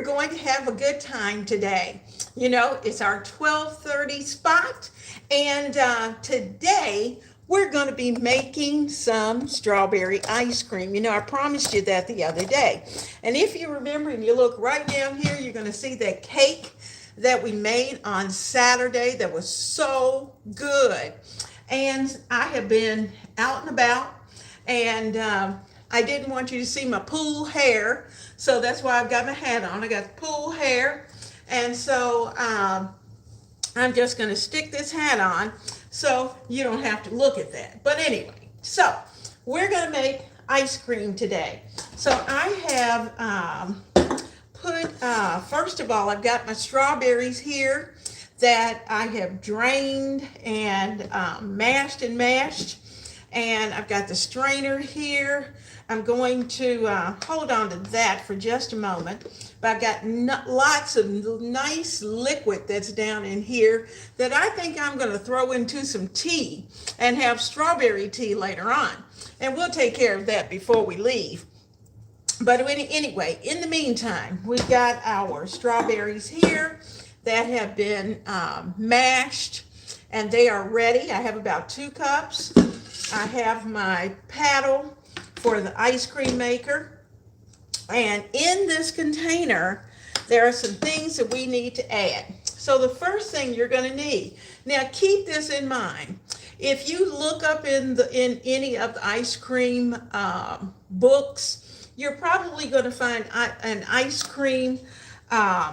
going to have a good time today. You know, it's our 12:30 spot, and today we're going to be making some strawberry ice cream. You know, I promised you that the other day. And if you remember and you look right down here, you're going to see that cake that we made on Saturday that was so good. And I have been out and about, and I didn't want you to see my pool hair, so that's why I've got my hat on. I got the pool hair, and so I'm just going to stick this hat on so you don't have to look at that. But anyway, so we're going to make ice cream today. So I have first of all, I've got my strawberries here that I have drained and mashed. And I've got the strainer here. I'm going to hold on to that for just a moment. But I've got lots of nice liquid that's down in here that I think I'm going to throw into some tea and have strawberry tea later on. And we'll take care of that before we leave. But anyway, in the meantime, we've got our strawberries here that have been mashed, and they are ready. I have about 2 cups. I have my paddle for the ice cream maker. And in this container, there are some things that we need to add. So the first thing you're going to need, now keep this in mind. If you look up in any of the ice cream books, you're probably going to find an ice cream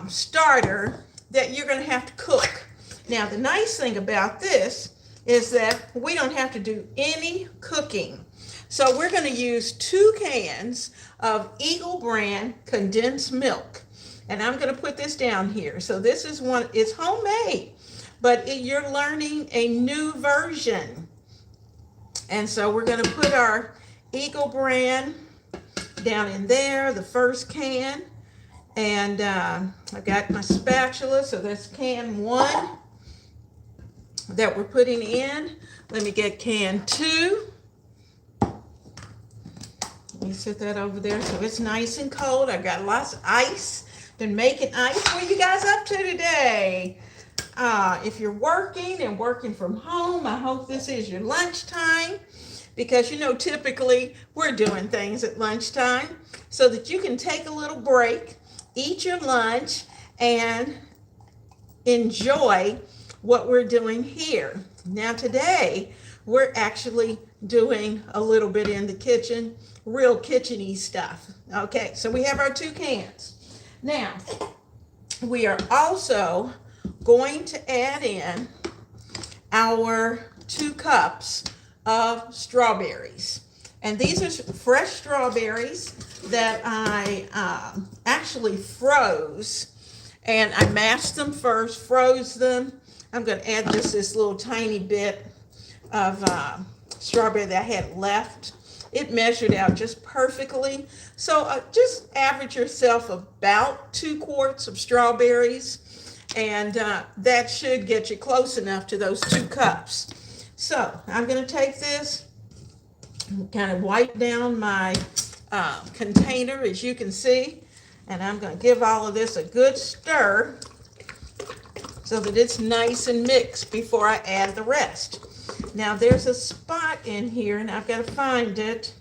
starter that you're going to have to cook. Now, the nice thing about this is that we don't have to do any cooking. So we're going to use 2 cans of Eagle brand condensed milk. And I'm going to put this down here. So this is one, it's homemade, but you're learning a new version. And so we're going to put our Eagle brand down in there, the first can. And I've got my spatula, so that's can 1 that we're putting in. Let me get can 2. Let me set that over there so it's nice and cold. I've got lots of ice. Been making ice. What are you guys up to today? If you're working and working from home, I hope this is your lunchtime, because you know typically we're doing things at lunchtime so that you can take a little break, eat your lunch, and enjoy what we're doing here. Now today, we're actually doing a little bit in the kitchen, real kitchen-y stuff. Okay, so we have our 2 cans. Now, we are also going to add in our 2 cups of strawberries. And these are fresh strawberries that I actually froze. And I mashed them first, froze them. I'm going to add just this little tiny bit of strawberry that I had left. It measured out just perfectly. So just average yourself about 2 quarts of strawberries, and that should get you close enough to those 2 cups. So I'm going to take this, kind of wipe down my container, as you can see, and I'm going to give all of this a good stir so that it's nice and mixed before I add the rest. Now there's a spot in here, and I've got to find it,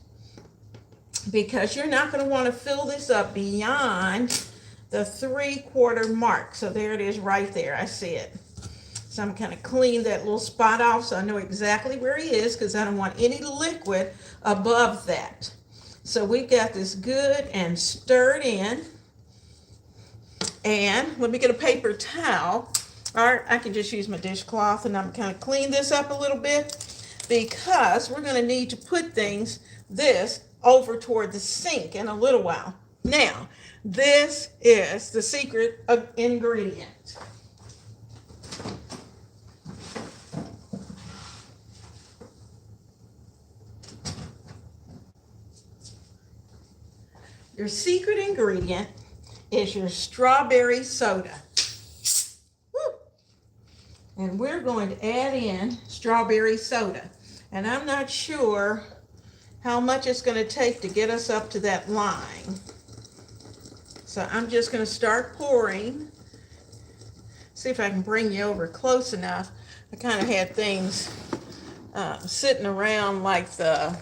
because you're not going to want to fill this up beyond the 3/4 mark. So there it is right there. I see it. So I'm going to clean that little spot off so I know exactly where he is, because I don't want any liquid above that. So we've got this good and stirred in. And let me get a paper towel. Or I can just use my dishcloth, and I'm kind of clean this up a little bit, because we're going to need to put this over toward the sink in a little while. Now, this is the secret ingredient. Your secret ingredient is your strawberry soda. And we're going to add in strawberry soda. And I'm not sure how much it's going to take to get us up to that line. So I'm just going to start pouring. See if I can bring you over close enough. I kind of had things sitting around like the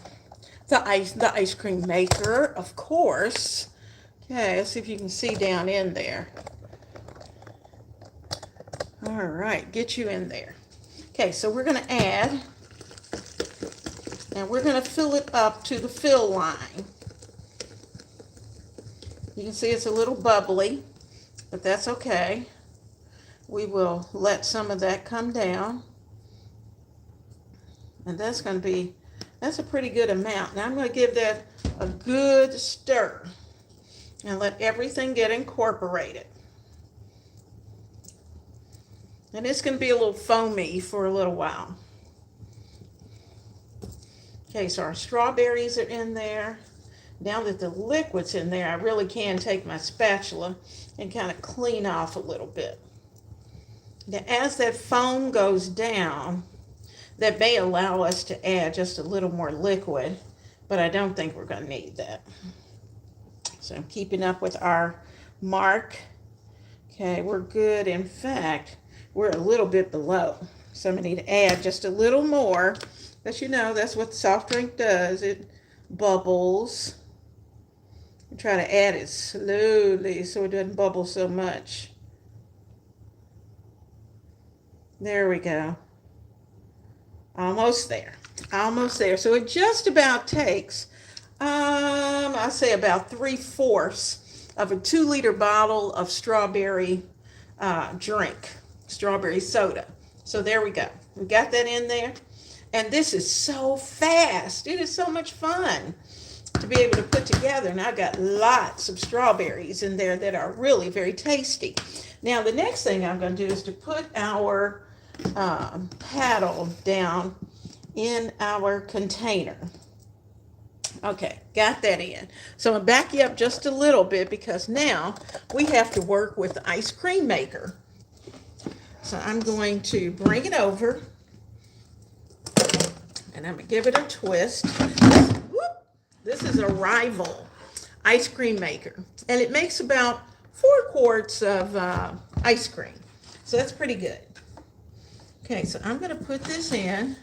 ice cream maker, of course. Okay, let's see if you can see down in there. All right, get you in there. Okay, so we're going to add, and we're going to fill it up to the fill line. You can see it's a little bubbly, but that's okay. We will let some of that come down. And that's a pretty good amount. Now I'm going to give that a good stir and let everything get incorporated. And it's going to be a little foamy for a little while. Okay, so our strawberries are in there. Now that the liquid's in there, I really can take my spatula and kind of clean off a little bit. Now, as that foam goes down, that may allow us to add just a little more liquid, but I don't think we're going to need that. So I'm keeping up with our mark. Okay, we're good. In fact, we're a little bit below. So I'm going to need to add just a little more. But you know, that's what the soft drink does. It bubbles. We try to add it slowly so it doesn't bubble so much. There we go. Almost there. Almost there. So it just about takes, I say about 3/4 of a 2-liter bottle of strawberry drink, strawberry soda. So there we go. We got that in there. And this is so fast. It is so much fun to be able to put together. And I've got lots of strawberries in there that are really very tasty. Now, the next thing I'm going to do is to put our paddle down in our container. Okay, got that in. So I'm going to back you up just a little bit because now we have to work with the ice cream maker. So I'm going to bring it over and I'm going to give it a twist. This is a Rival ice cream maker and it makes about 4 quarts of ice cream. So that's pretty good. Okay, so I'm going to put this in.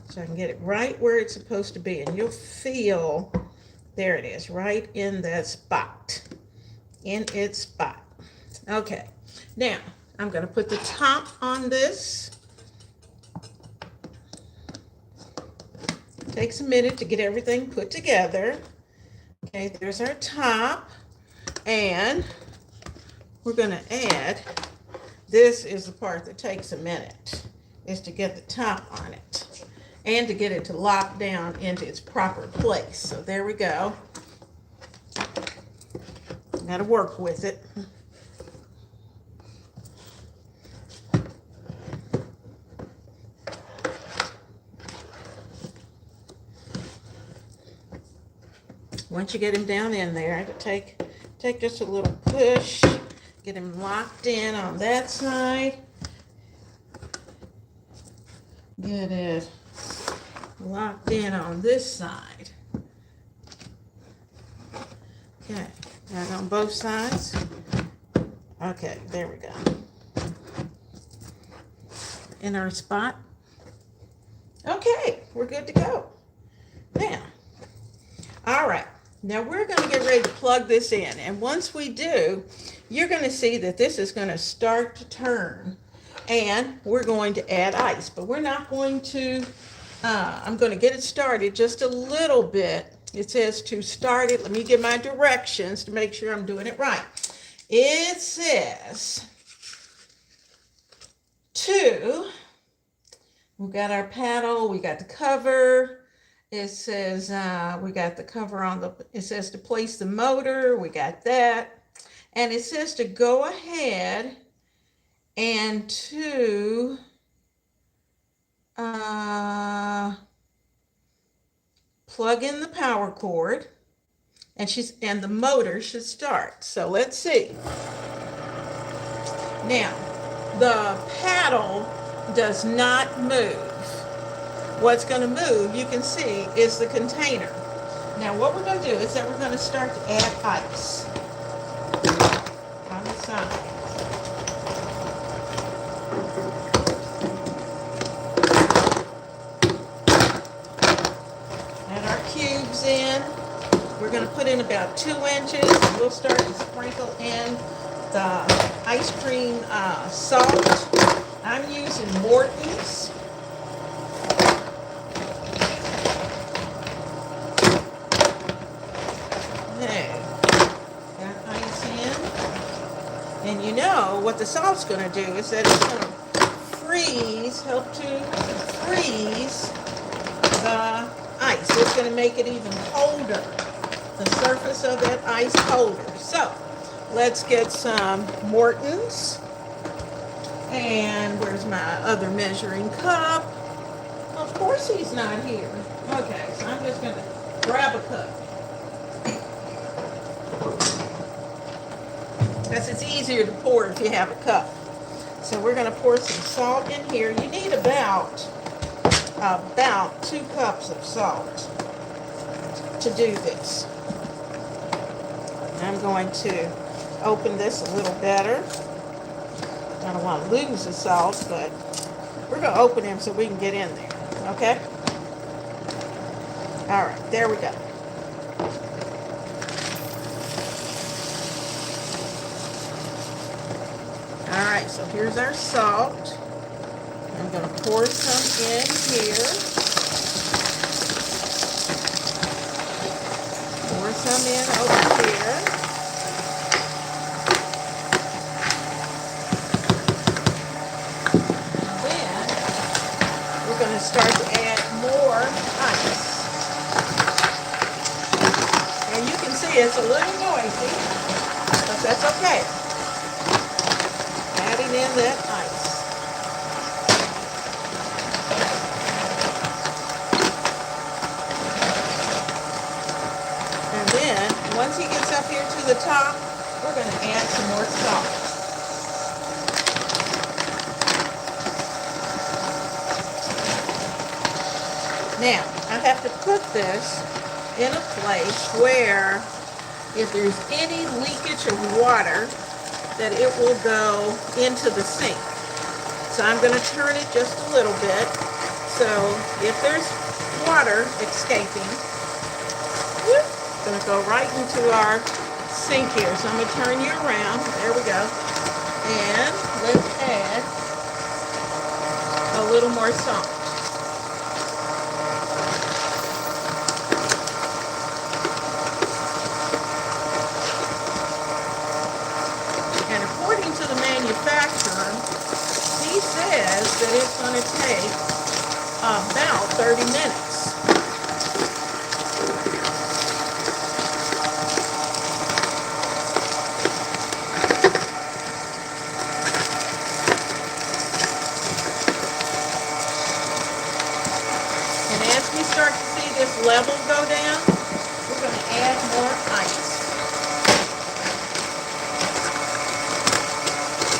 So I can get it right where it's supposed to be. And you'll feel, there it is, right in that spot. In its spot. Okay, now I'm going to put the top on this. It takes a minute to get everything put together. Okay, there's our top. And we're going to add, this is the part that takes a minute, is to get the top on it and to get it to lock down into its proper place. So there we go. Got to work with it. Once you get him down in there, I have to take just a little push, get him locked in on that side. Get it locked in on this side. Okay, got it on both sides. Okay, there we go. In our spot. Okay, we're good to go. Now, all right. Now we're going to get ready to plug this in. And once we do, you're going to see that this is going to start to turn. And we're going to add ice. But we're not going to, I'm going to get it started just a little bit. It says to start it. Let me give my directions to make sure I'm doing it right. It says we've got our paddle, we got the cover. It says we got the cover on it says to place the motor, we got that. And it says to go ahead and to plug in the power cord and the motor should start. So let's see. Now, the paddle does not move. What's going to move, you can see, is the container. Now what we're going to do is that we're going to start to add ice on the side. Add our cubes in. We're going to put in about 2 inches. We'll start to sprinkle in the ice cream salt. I'm using Morton's. There. Got ice in. And you know what the salt's going to do is that it's going to freeze, help to freeze the ice. It's going to make it even colder. The surface of that ice colder. So let's get some Morton's. And where's my other measuring cup? Of course he's not here. Okay, so I'm just going to grab a cup. Because it's easier to pour if you have a cup. So we're going to pour some salt in here. You need about 2 cups of salt to do this. I'm going to open this a little better. I don't want to lose the salt, but we're going to open them so we can get in there. Okay? All right, there we go. All right, so here's our salt. I'm going to pour some in here. Pour some in over here. Then we're going to start to add more ice. And you can see it's a little noisy, but that's okay. Adding in that ice. And then, once he gets up here to the top, we're going to add some more salt. Now, I have to put this in a place where if there's any leakage of water, that it will go into the sink. So I'm going to turn it just a little bit. So if there's water escaping, it's going to go right into our sink here. So I'm going to turn you around. There we go. And let's add a little more salt. Manufacturer, he says that it's going to take about 30 minutes. And as we start to see this level go down, we're going to add more ice.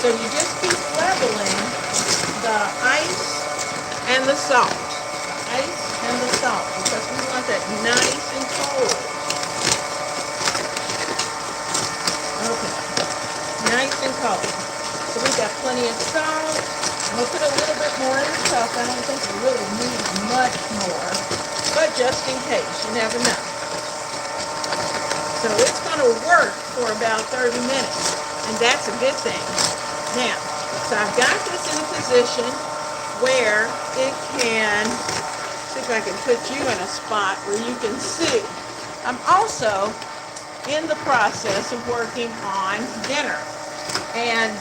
So you just keep leveling the ice and the salt. Ice and the salt, because we want that nice and cold. Okay. Nice and cold. So we've got plenty of salt. I'm going to put a little bit more in the cup. I don't think we really need much more. But just in case, you never know. So it's going to work for about 30 minutes. And that's a good thing. Now, so I've got this in a position where it can, see if I can put you in a spot where you can see. I'm also in the process of working on dinner. And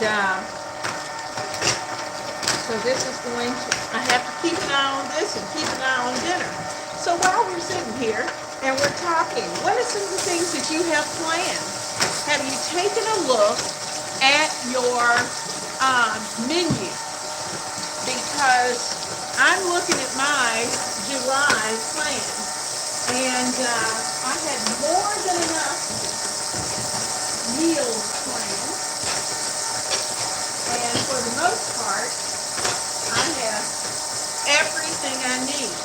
so this is going to, I have to keep an eye on this and keep an eye on dinner. So while we're sitting here and we're talking, what are some of the things that you have planned? Have you taken a look at your menu? Because I'm looking at my July plan, and I had more than enough meals planned, and for the most part, I have everything I need.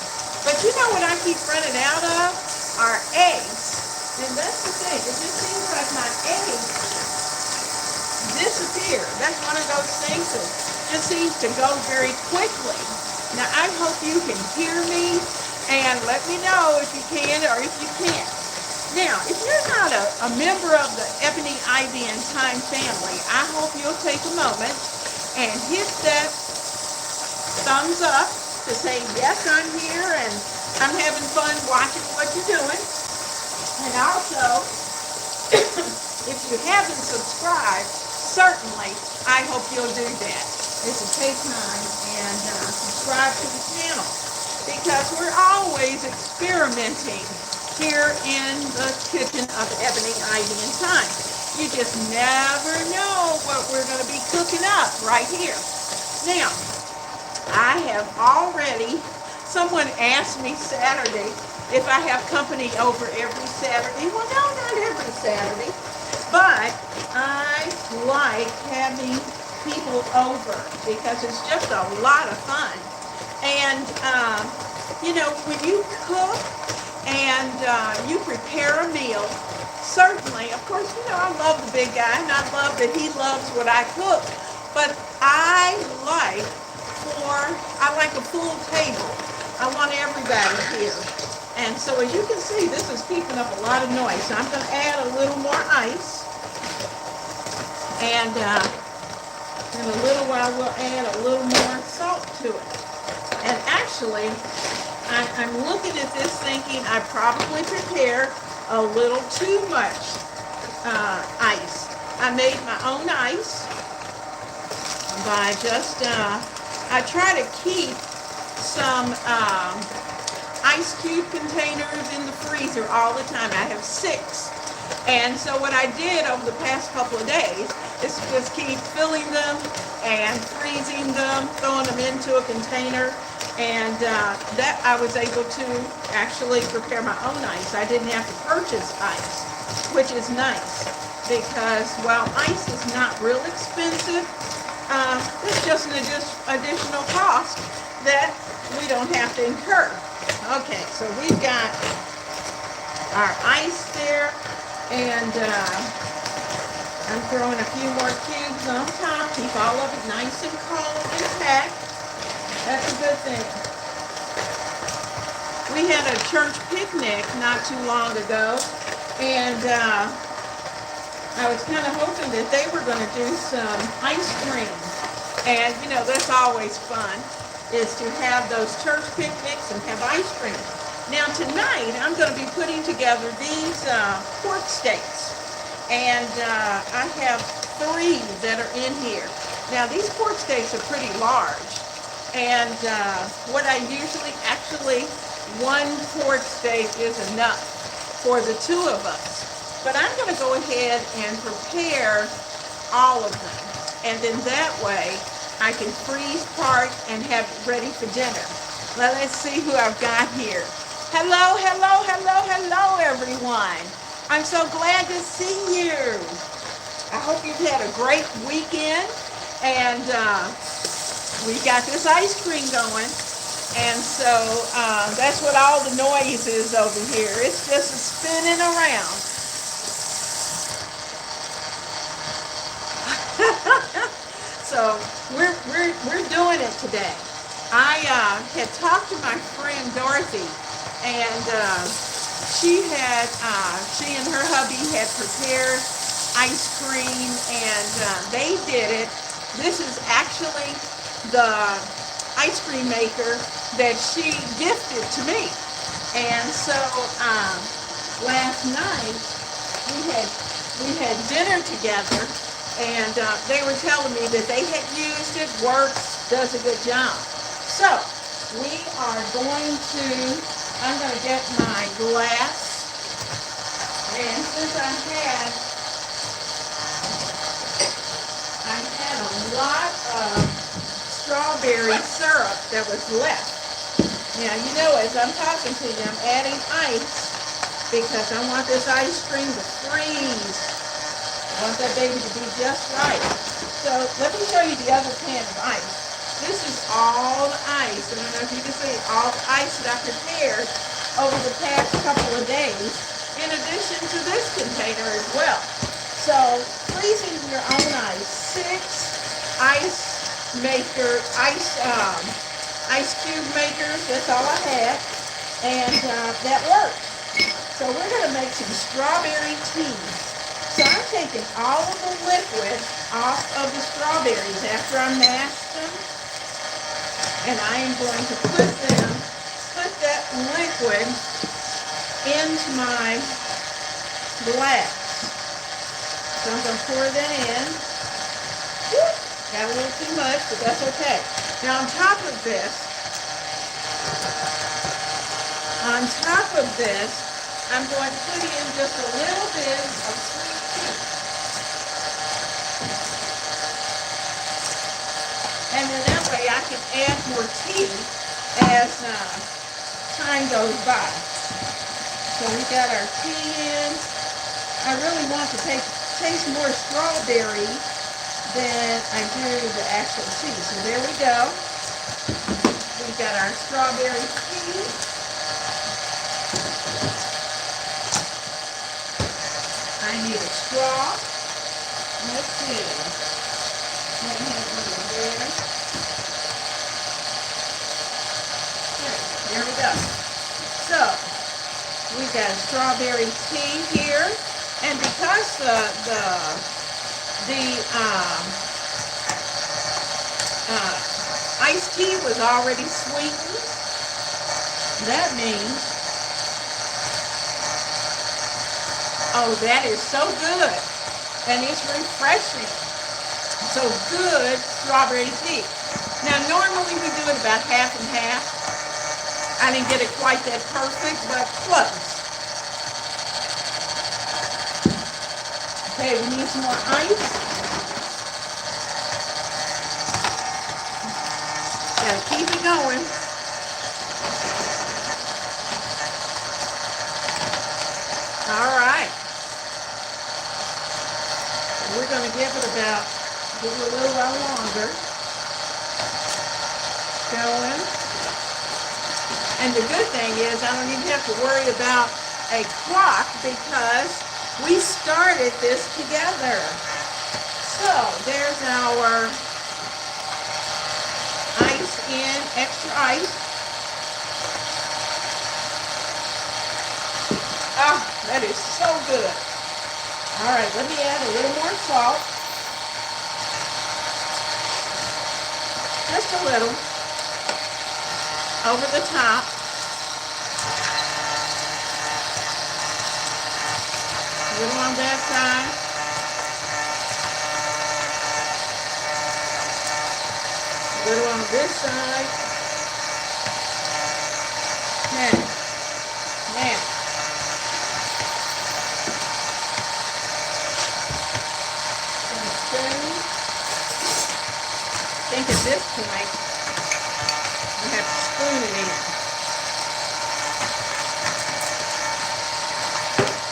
But you know what I keep running out of? our eggs. And that's the thing. It just seems like my eggs disappear. That's one of those things that just seems to go very quickly. Now, I hope you can hear me, and let me know if you can or if you can't. Now, if you're not a member of the Ebony, Ivy, and Thyme family, I hope you'll take a moment and hit that thumbs up to say, yes, I'm here, and I'm having fun watching what you're doing. And also, if you haven't subscribed, certainly, I hope you'll do that. It's a take time and subscribe to the channel, because we're always experimenting here in the kitchen of Ebony, Ivy, and Thyme. You just never know what we're going to be cooking up right here. Now, I have already, someone asked me Saturday if I have company over every Saturday. Well, no, not every Saturday, but I like having people over because it's just a lot of fun. And, you know, when you cook and you prepare a meal, certainly, of course, you know, I love the big guy and I love that he loves what I cook, but I like a full table. I want everybody here. And so as you can see, this is keeping up a lot of noise. So I'm going to add a little more ice. And in a little while, we'll add a little more salt to it. And actually, I'm looking at this thinking I probably prepared a little too much ice. I made my own ice by just, I try to keep some ice cube containers in the freezer all the time. I have 6. And so what I did over the past couple of days is just keep filling them and freezing them, throwing them into a container. And that I was able to actually prepare my own ice. I didn't have to purchase ice, which is nice because while ice is not real expensive, it's just an additional cost that we don't have to incur. Okay, so we've got our ice there, and I'm throwing a few more cubes on top. Keep all of it nice and cold and packed. That's a good thing. We had a church picnic not too long ago, and I was kind of hoping that they were going to do some ice cream. And, you know, that's always fun, is to have those church picnics and have ice cream. Now, tonight, I'm going to be putting together these pork steaks. And I have 3 that are in here. Now, these pork steaks are pretty large. And what I usually, actually, 1 pork steak is enough for the 2 of us. But I'm going to go ahead and prepare all of them. And then that way, I can freeze part and have it ready for dinner. Well, let's see who I've got here. Hello, hello, hello, hello, everyone. I'm so glad to see you. I hope you've had a great weekend. And we got this ice cream going. And so that's what all the noise is over here. It's just spinning around. So we're doing it today. I had talked to my friend Dorothy, and she and her hubby had prepared ice cream, and they did it. This is actually the ice cream maker that she gifted to me. And so last night we had dinner together. And they were telling me that they had used it, works, does a good job. So, we are going to, I'm going to get my glass. And since I had a lot of strawberry syrup that was left. Now, you know, as I'm talking to you, I'm adding ice because I want this ice cream to freeze. I want that baby to be just right. So let me show you the other pan of ice. This is all the ice. I don't know if you can see all the ice that I prepared over the past couple of days, in addition to this container as well. So freezing your own ice. 6 ice cube makers. That's all I have, and that works. So we're going to make some strawberry tea. So I'm taking all of the liquid off of the strawberries after I mashed them, and I am going to put that liquid into my glass. So I'm going to pour that in. Woo! Got a little too much, but that's okay. Now on top of this, I'm going to put in just a little bit of sweet tea. And then that way I can add more tea as time goes by. So we got our tea in. I really want to taste more strawberry than I do the actual tea. So there we go. We've got our strawberry tea. I need a straw. Let's see. Let me have one there. There we go. So we got strawberry tea here, and because the iced tea was already sweetened, that means, oh, that is so good, and it's refreshing. So good strawberry tea. Now normally we do it about half and half. I didn't get it quite that perfect, but close. Okay, we need some more ice. Gotta keep it going. All right. We're gonna give it a little while longer. Going. And the good thing is I don't even have to worry about a clock because we started this together. So there's our ice in, extra ice. Ah, that is so good. All right, let me add a little more salt. Just a little. Over the top. A little on that side. A little on this side. Now. I think at this point, you have to spoon it in.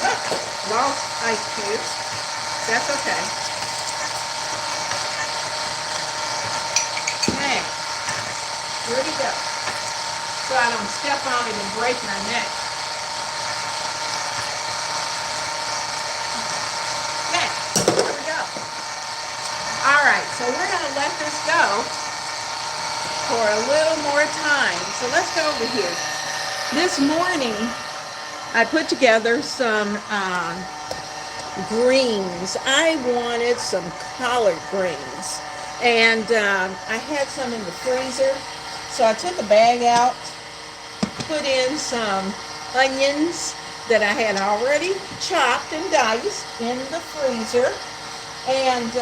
Oh, lost ice cubes. That's okay. Now, here we go. So I don't step on it and break my neck. Now, here we go. All right, so we're going to let this go for a little more time. So let's go over here. This morning, I put together some greens. I wanted some collard greens. And I had some in the freezer. So I took a bag out, put in some onions that I had already chopped and diced in the freezer. And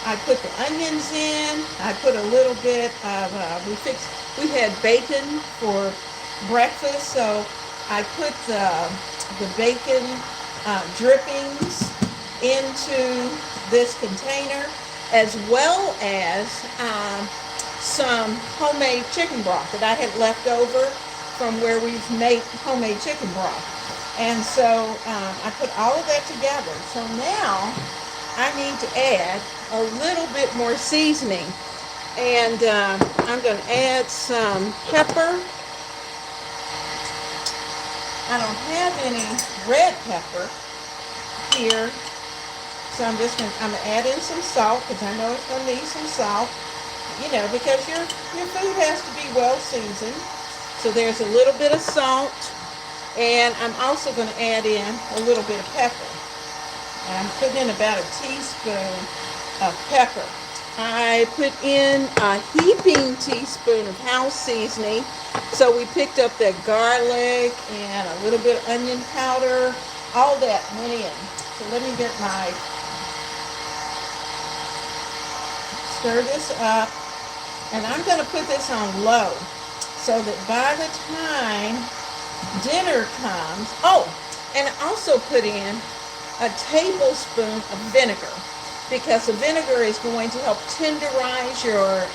I put the onions in. I put a little bit of, we had bacon for breakfast, so I put the bacon drippings into this container, as well as some homemade chicken broth that I had left over from where we've made homemade chicken broth. And so I put all of that together. So now I need to add a little bit more seasoning, and I'm going to add some pepper, I don't have any red pepper here, so I'm gonna add in some salt because I know it's gonna need some salt. You know, because your food has to be well seasoned. So there's a little bit of salt, and I'm also going to add in a little bit of pepper. I'm putting in about a teaspoon of pepper. I put in a heaping teaspoon of house seasoning. So we picked up that garlic and a little bit of onion powder. All that went in. So let me get stir this up. And I'm going to put this on low so that by the time dinner comes, oh, and also put in a tablespoon of vinegar because the vinegar is going to help tenderize your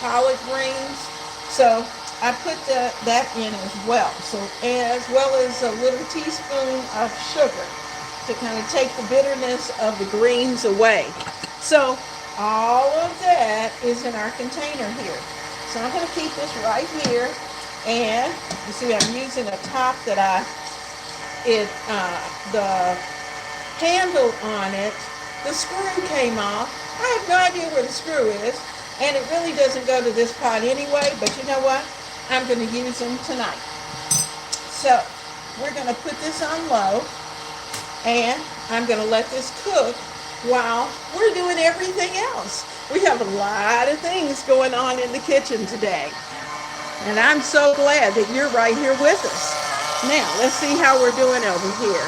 collard greens. So I put that in as well. So as well as a little teaspoon of sugar to kind of take the bitterness of the greens away. So all of that is in our container here. So I'm going to keep this right here. And you see I'm using a top that the handle on it, the screw came off. I have no idea where the screw is. And it really doesn't go to this pot anyway. But you know what? I'm going to use them tonight. So we're going to put this on low. And I'm going to let this cook while we're doing everything else. We have a lot of things going on in the kitchen today. And I'm so glad that you're right here with us. Now, let's see how we're doing over here.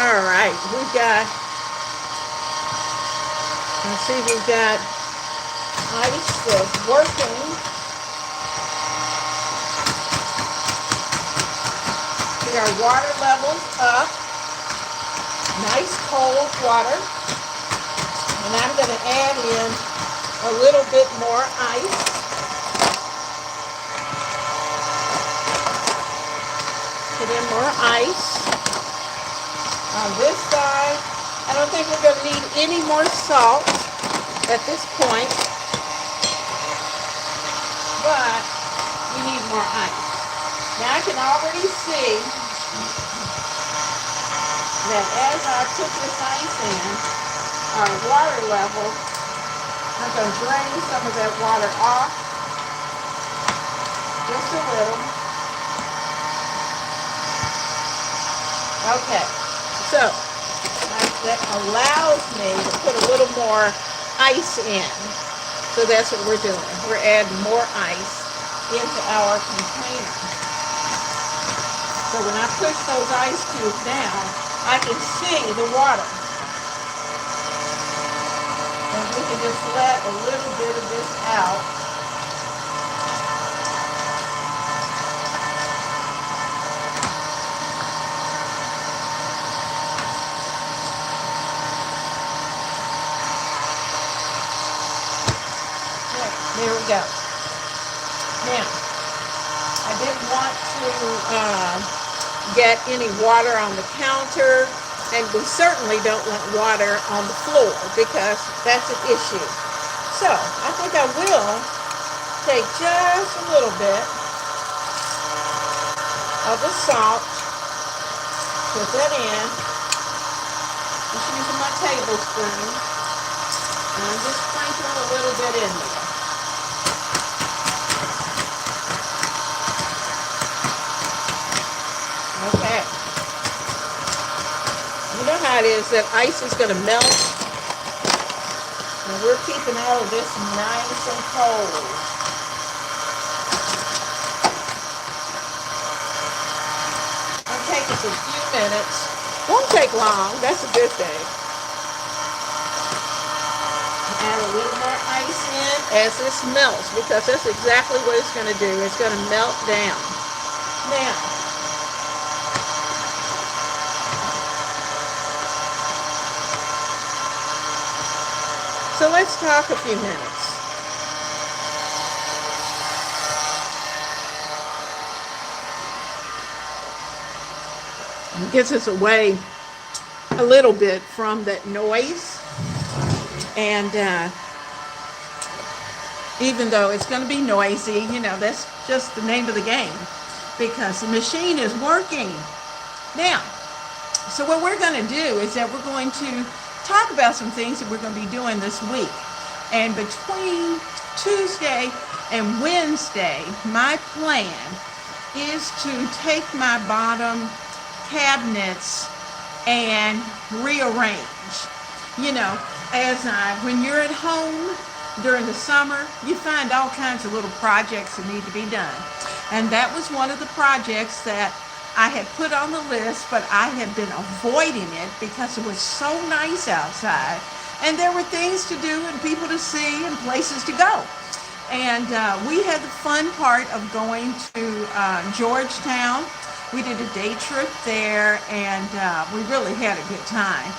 All right, we've got ice that's working. See our water levels up. Nice cold water, and I'm going to add in a little bit more ice. Put in more ice. On this side, I don't think we're going to need any more salt at this point, but we need more ice. Now I can already see that as I put this ice in, our water level, I'm going to drain some of that water off, just a little. Okay, so that allows me to put a little more ice in. So that's what we're doing. We're adding more ice into our container. So when I push those ice cubes down, I can see the water. And we can just let a little bit of this out. There we go. Now, I didn't want to get any water on the counter, and we certainly don't want water on the floor because that's an issue. So I think I will take just a little bit of the salt, put that in, just using my tablespoon, and I'm just sprinkling a little bit in there. Okay. You know how it is that ice is going to melt. And we're keeping all of this nice and cold. It'll take us a few minutes. Won't take long. That's a good thing. Add a little more ice in as this melts because that's exactly what it's going to do. It's going to melt down. Now, so let's talk a few minutes. It gets us away a little bit from that noise. And even though it's going to be noisy, you know, that's just the name of the game. because the machine is working. Now, so what we're going to do is that we're going to talk about some things that we're going to be doing this week. And between Tuesday and Wednesday, my plan is to take my bottom cabinets and rearrange. You know, when you're at home during the summer, you find all kinds of little projects that need to be done. And that was one of the projects that I had put on the list, but I had been avoiding it because it was so nice outside. And there were things to do and people to see and places to go. And we had the fun part of going to Georgetown. We did a day trip there, and we really had a good time.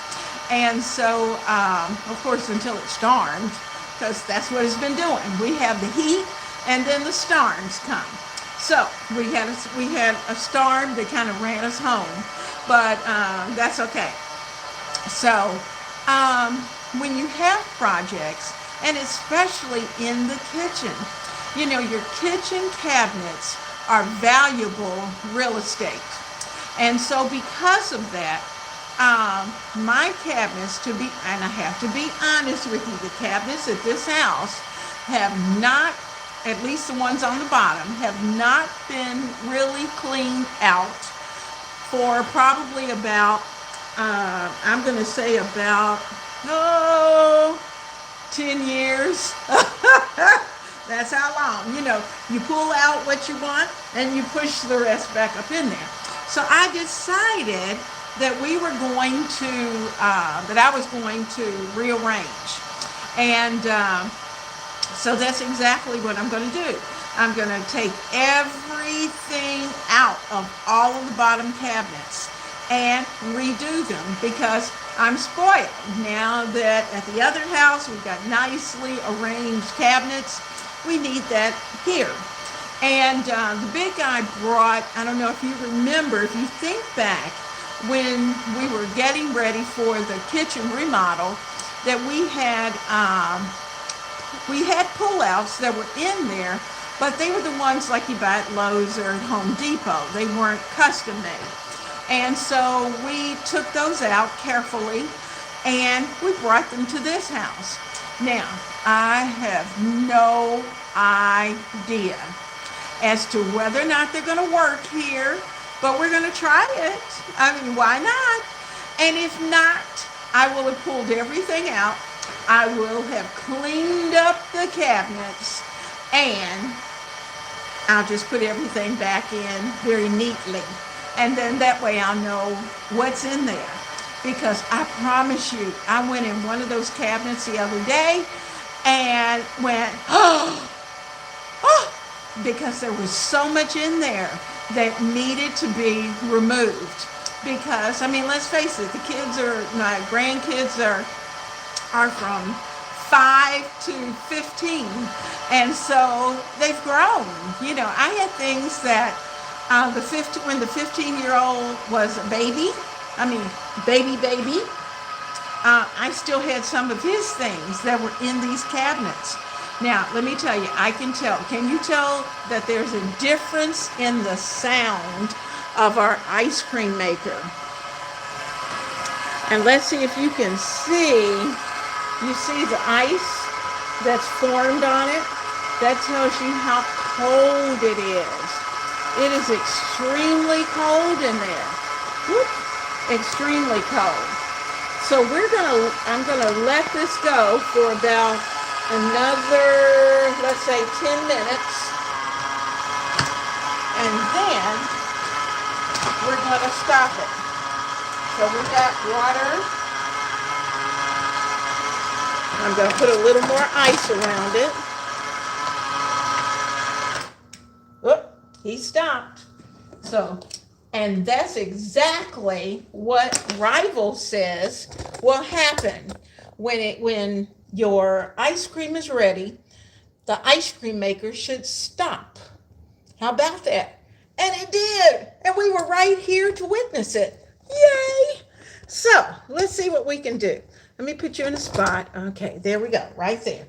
And so, of course, until it stormed, because that's what it's been doing. We have the heat, and then the storms come. So we had a storm that kind of ran us home, but that's okay. So when you have projects, and especially in the kitchen, you know, your kitchen cabinets are valuable real estate. And so because of that, my cabinets, and I have to be honest with you, the cabinets at this house have not, at least the ones on the bottom, have not been really cleaned out for probably about, I'm going to say about, 10 years. That's how long. You know, you pull out what you want and you push the rest back up in there. So I decided that I was going to rearrange. And so that's exactly what I'm going to do. I'm going to take everything out of all of the bottom cabinets and redo them because I'm spoiled. Now that at the other house we've got nicely arranged cabinets, we need that here. And the big guy brought, I don't know if you remember, if you think back when we were getting ready for the kitchen remodel, that we had pullouts that were in there, but they were the ones like you buy at Lowe's or at Home Depot. They weren't custom made. And so we took those out carefully and we brought them to this house. Now, I have no idea as to whether or not they're going to work here, but we're going to try it. I mean, why not? And if not, I will have pulled everything out. I will have cleaned up the cabinets, and I'll just put everything back in very neatly. And then that way I'll know what's in there. Because I promise you, I went in one of those cabinets the other day and went, because there was so much in there that needed to be removed. Because, I mean, let's face it, my grandkids are from 5 to 15. And so they've grown. You know, I had things that when the 15-year-old was a baby, baby, I still had some of his things that were in these cabinets. Now, let me tell you, I can tell. Can you tell that there's a difference in the sound of our ice cream maker? And let's see if you can see. You see the ice that's formed on it? That tells you how cold it is. It is extremely cold in there. Whoop, extremely cold. So I'm gonna let this go for about another, let's say 10 minutes. And then we're gonna stop it. So we got water. I'm gonna put a little more ice around it. He stopped. So, and that's exactly what Rival says will happen when your ice cream is ready. The ice cream maker should stop. How about that? And it did. And we were right here to witness it. Yay! So, let's see what we can do. Let me put you in a spot. Okay, there we go, right there.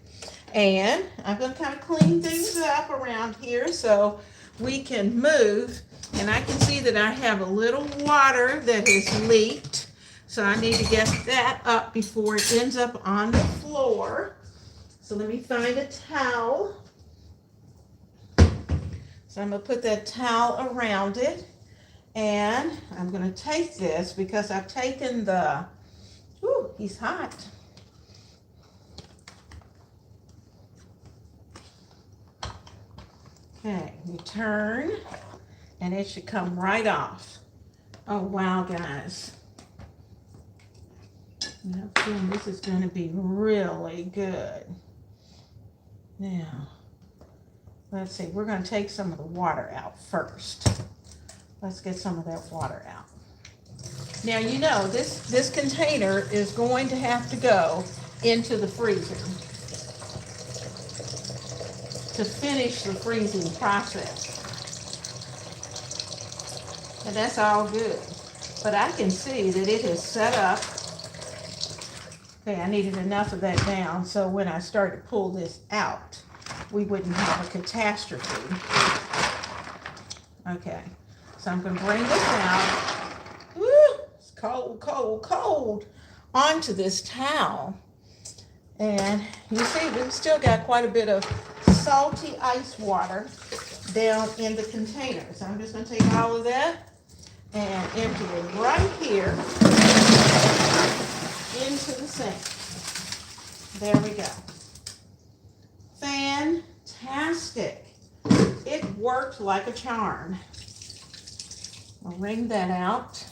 And I'm going to kind of clean things up around here so we can move. And I can see that I have a little water that has leaked. So I need to get that up before it ends up on the floor. So let me find a towel. So I'm going to put that towel around it. And I'm going to take this because I've taken the, ooh, he's hot. Okay, you turn and it should come right off. Oh, wow, guys. I'm feeling this is going to be really good. Now, let's see. We're going to take some of the water out first. Let's get some of that water out. Now, you know, this container is going to have to go into the freezer to finish the freezing process. And that's all good. But I can see that it is set up. Okay, I needed enough of that down so when I start to pull this out, we wouldn't have a catastrophe. Okay, so I'm going to bring this out. Woo, it's cold, cold, cold onto this towel. And you see, we've still got quite a bit of salty ice water down in the container. So I'm just going to take all of that and empty it right here into the sink. There we go. Fantastic. It worked like a charm. I'll wring that out.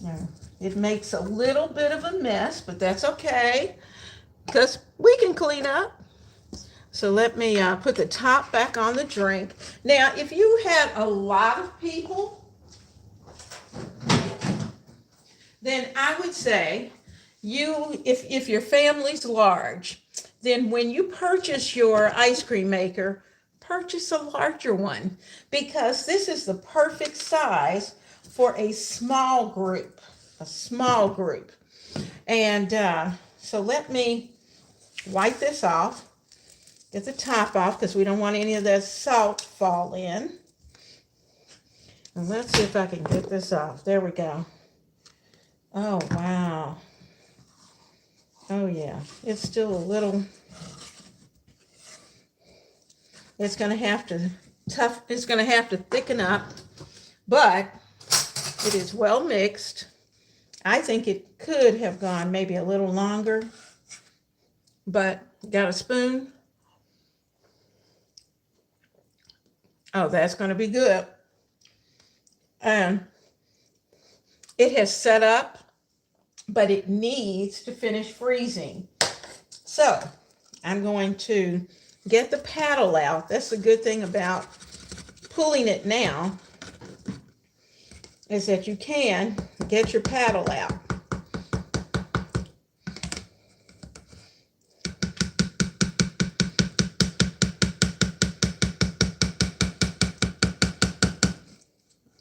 Now, it makes a little bit of a mess, but that's okay because we can clean up. So let me put the top back on the drink. Now, if you had a lot of people, then I would say if your family's large, then when you purchase your ice cream maker, purchase a larger one because this is the perfect size for a small group, And so let me wipe this off, get the top off because we don't want any of that salt fall in. And let's see if I can get this off. There we go. Oh, wow. Oh, yeah. It's still a little, it's going to have to thicken up, but it is well mixed. I think it could have gone maybe a little longer, but got a spoon? Oh, that's going to be good. And it has set up, but it needs to finish freezing. So I'm going to get the paddle out. That's the good thing about pulling it now, is that you can get your paddle out.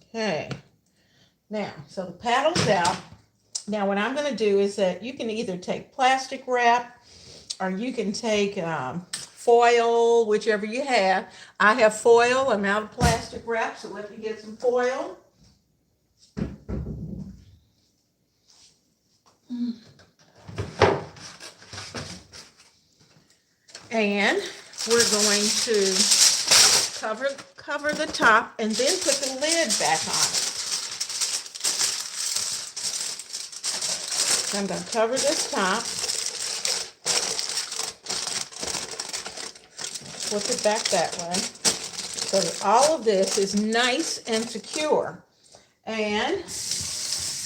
Okay, now, so the paddle's out. Now, what I'm going to do is that you can either take plastic wrap or you can take foil, whichever you have. I have foil. I'm out of plastic wrap, so let me get some foil. And we're going to cover the top and then put the lid back on it. So I'm going to cover this top, flip it back that way, so that all of this is nice and secure. And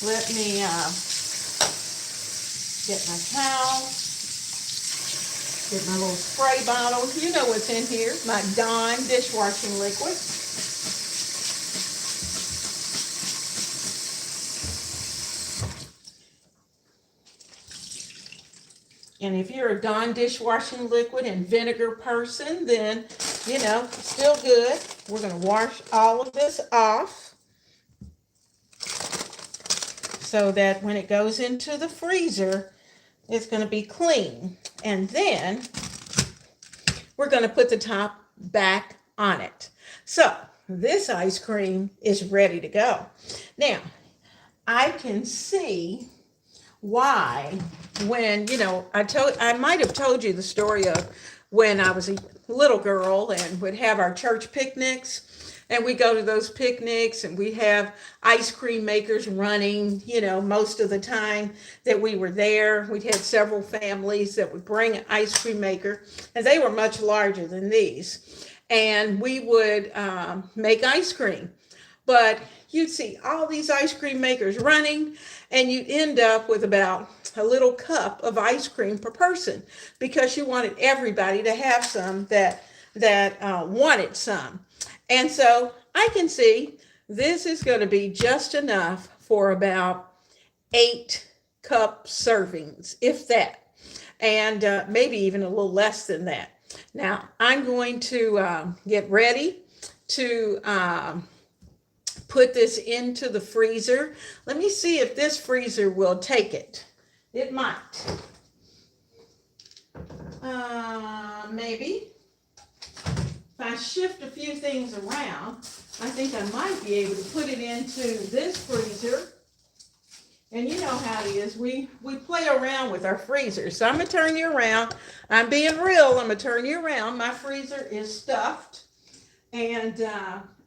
let me get my towel, get my little spray bottle. You know what's in here, my Dawn dishwashing liquid. And if you're a Dawn dishwashing liquid and vinegar person, then, you know, still good. We're going to wash all of this off so that when it goes into the freezer, it's going to be clean. And then we're going to put the top back on it. So this ice cream is ready to go. Now, I can see why when, I might have told you the story of when I was a little girl and would have our church picnics. And we go to those picnics and we have ice cream makers running, most of the time that we were there. We'd had several families that would bring an ice cream maker, and they were much larger than these. And we would make ice cream. But you'd see all these ice cream makers running, and you'd end up with about a little cup of ice cream per person because you wanted everybody to have some that wanted some. And so I can see this is going to be just enough for about 8 cup servings, if that, and maybe even a little less than that. Now I'm going to get ready to put this into the freezer. Let me see if this freezer will take it. It might. Maybe. If I shift a few things around, I think I might be able to put it into this freezer. And you know how it is. We play around with our freezer. So I'm going to turn you around. I'm being real. I'm going to turn you around. My freezer is stuffed. And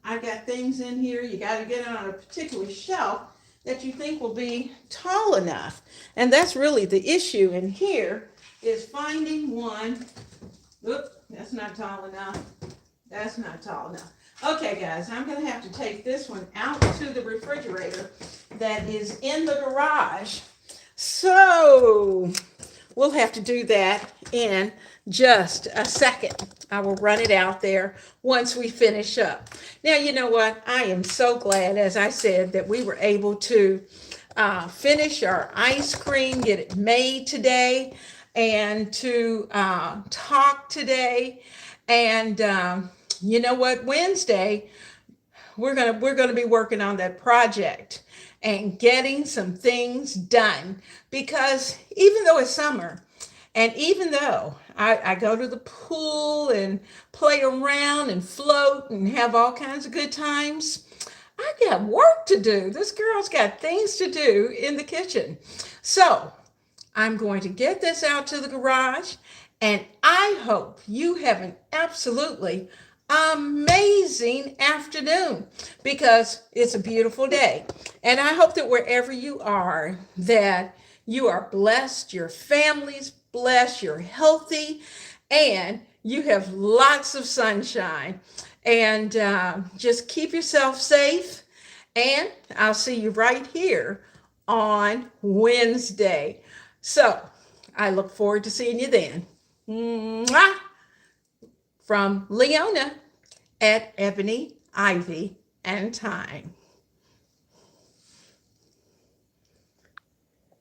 I've got things in here. You got to get it on a particular shelf that you think will be tall enough. And that's really the issue in here, is finding one. Oop, that's not tall enough. That's not tall enough. Okay, guys, I'm going to have to take this one out to the refrigerator that is in the garage. So we'll have to do that in just a second. I will run it out there once we finish up. Now, you know what? I am so glad, as I said, that we were able to finish our ice cream, get it made today, and to talk today. And you know what? Wednesday, we're gonna be working on that project and getting some things done, because even though it's summer, and even though I go to the pool and play around and float and have all kinds of good times, I got work to do. This girl's got things to do in the kitchen. So I'm going to get this out to the garage, and I hope you have an absolutely amazing afternoon, because it's a beautiful day. And I hope that wherever you are, that you are blessed, your family's blessed, you're healthy, and you have lots of sunshine. And just keep yourself safe. And I'll see you right here on Wednesday. So I look forward to seeing you then. Mwah! From Leona at Ebony, Ivy, and Thyme.